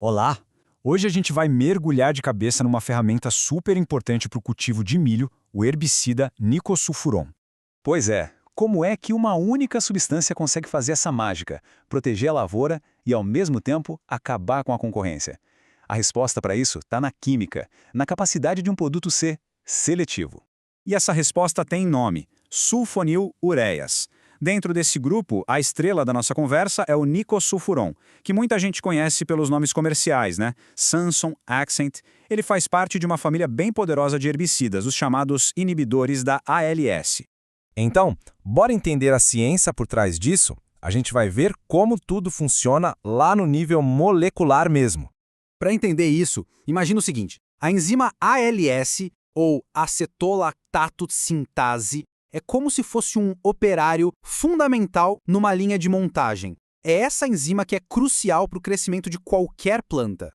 Olá! Hoje a gente vai mergulhar de cabeça numa ferramenta super importante para o cultivo de milho, o herbicida nicosulfuron. Pois é, como é que uma única substância consegue fazer essa mágica, proteger a lavoura e, ao mesmo tempo, acabar com a concorrência? A resposta para isso está na química, na capacidade de um produto ser seletivo. E essa resposta tem nome: sulfonilureias. Dentro desse grupo, a estrela da nossa conversa é o nicosulfuron, que muita gente conhece pelos nomes comerciais, né? Sanson, Accent. Ele faz parte de uma família bem poderosa de herbicidas, os chamados inibidores da ALS. Então, bora entender a ciência por trás disso? A gente vai ver como tudo funciona lá no nível molecular mesmo. Para entender isso, imagina o seguinte: a enzima ALS, ou acetolactato sintase, é como se fosse um operário fundamental numa linha de montagem. É essa enzima que é crucial para o crescimento de qualquer planta.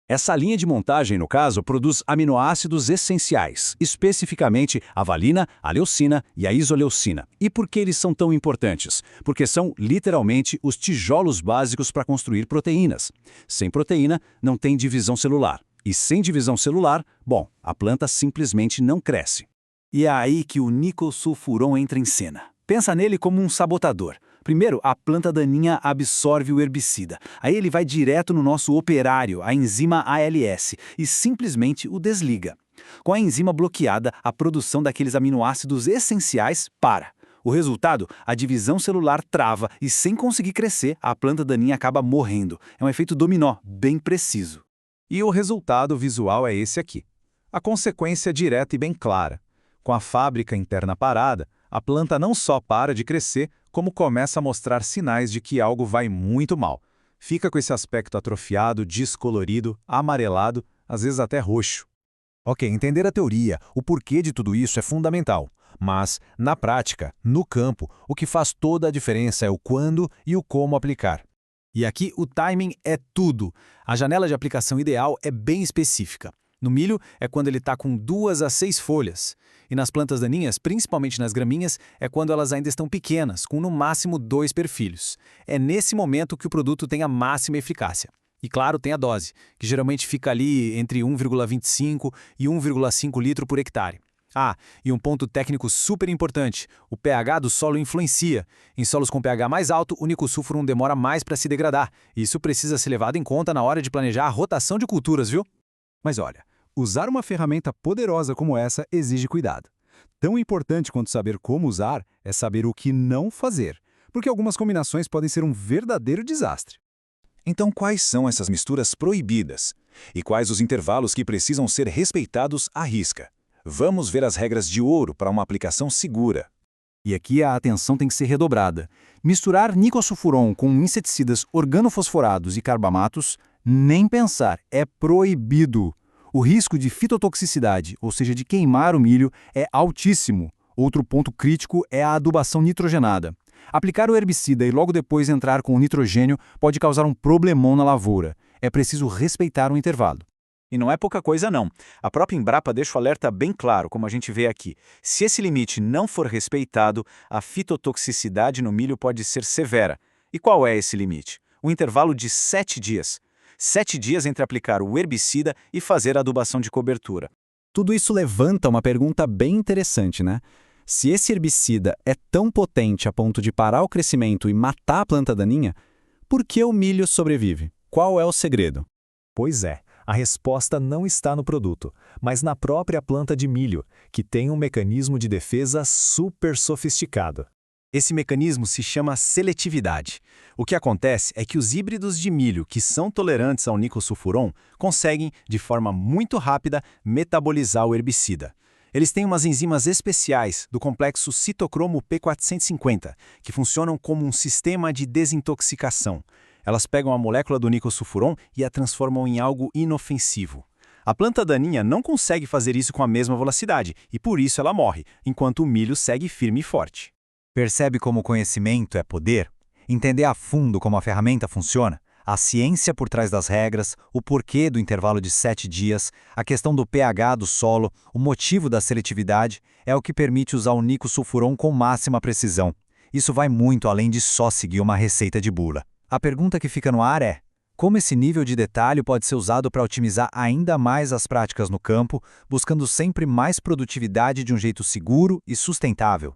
Essa linha de montagem, no caso, produz aminoácidos essenciais, especificamente a valina, a leucina e a isoleucina. E por que eles são tão importantes? Porque são, literalmente, os tijolos básicos para construir proteínas. Sem proteína, não tem divisão celular. E sem divisão celular, bom, a planta simplesmente não cresce. E é aí que o nicosulfuron entra em cena. Pensa nele como um sabotador. Primeiro, a planta daninha absorve o herbicida. Aí ele vai direto no nosso operário, a enzima ALS, e simplesmente o desliga. Com a enzima bloqueada, a produção daqueles aminoácidos essenciais para. O resultado, a divisão celular trava e, sem conseguir crescer, a planta daninha acaba morrendo. É um efeito dominó, bem preciso. E o resultado visual é esse aqui. A consequência direta e bem clara. Com a fábrica interna parada, a planta não só para de crescer, como começa a mostrar sinais de que algo vai muito mal. Fica com esse aspecto atrofiado, descolorido, amarelado, às vezes até roxo. Ok, entender a teoria, o porquê de tudo isso é fundamental. Mas, na prática, no campo, o que faz toda a diferença é o quando e o como aplicar. E aqui o timing é tudo. A janela de aplicação ideal é bem específica. No milho, é quando ele está com 2 a 6 folhas. E nas plantas daninhas, principalmente nas graminhas, é quando elas ainda estão pequenas, com no máximo 2 perfilhos. É nesse momento que o produto tem a máxima eficácia. E claro, tem a dose, que geralmente fica ali entre 1,25 e 1,5 litro por hectare. Ah, e um ponto técnico super importante: o pH do solo influencia. Em solos com pH mais alto, o nicosulfuron demora mais para se degradar. Isso precisa ser levado em conta na hora de planejar a rotação de culturas, viu? Mas olha, usar uma ferramenta poderosa como essa exige cuidado. Tão importante quanto saber como usar é saber o que não fazer, porque algumas combinações podem ser um verdadeiro desastre. Então, quais são essas misturas proibidas? E quais os intervalos que precisam ser respeitados à risca? Vamos ver as regras de ouro para uma aplicação segura. E aqui a atenção tem que ser redobrada. Misturar nicosulfuron com inseticidas organofosforados e carbamatos, nem pensar, é proibido. O risco de fitotoxicidade, ou seja, de queimar o milho, é altíssimo. Outro ponto crítico é a adubação nitrogenada. Aplicar o herbicida e logo depois entrar com o nitrogênio pode causar um problemão na lavoura. É preciso respeitar o intervalo. E não é pouca coisa não. A própria Embrapa deixa o alerta bem claro, como a gente vê aqui. Se esse limite não for respeitado, a fitotoxicidade no milho pode ser severa. E qual é esse limite? Um intervalo de 7 dias. 7 dias entre aplicar o herbicida e fazer a adubação de cobertura. Tudo isso levanta uma pergunta bem interessante, né? Se esse herbicida é tão potente a ponto de parar o crescimento e matar a planta daninha, por que o milho sobrevive? Qual é o segredo? Pois é, a resposta não está no produto, mas na própria planta de milho, que tem um mecanismo de defesa super sofisticado. Esse mecanismo se chama seletividade. O que acontece é que os híbridos de milho que são tolerantes ao nicosulfuron conseguem, de forma muito rápida, metabolizar o herbicida. Eles têm umas enzimas especiais do complexo citocromo P450, que funcionam como um sistema de desintoxicação. Elas pegam a molécula do nicosulfuron e a transformam em algo inofensivo. A planta daninha não consegue fazer isso com a mesma velocidade, e por isso ela morre, enquanto o milho segue firme e forte. Percebe como o conhecimento é poder? Entender a fundo como a ferramenta funciona? A ciência por trás das regras, o porquê do intervalo de 7 dias, a questão do pH do solo, o motivo da seletividade, é o que permite usar o nicosulfuron com máxima precisão. Isso vai muito além de só seguir uma receita de bula. A pergunta que fica no ar é: Como esse nível de detalhe pode ser usado para otimizar ainda mais as práticas no campo, buscando sempre mais produtividade de um jeito seguro e sustentável.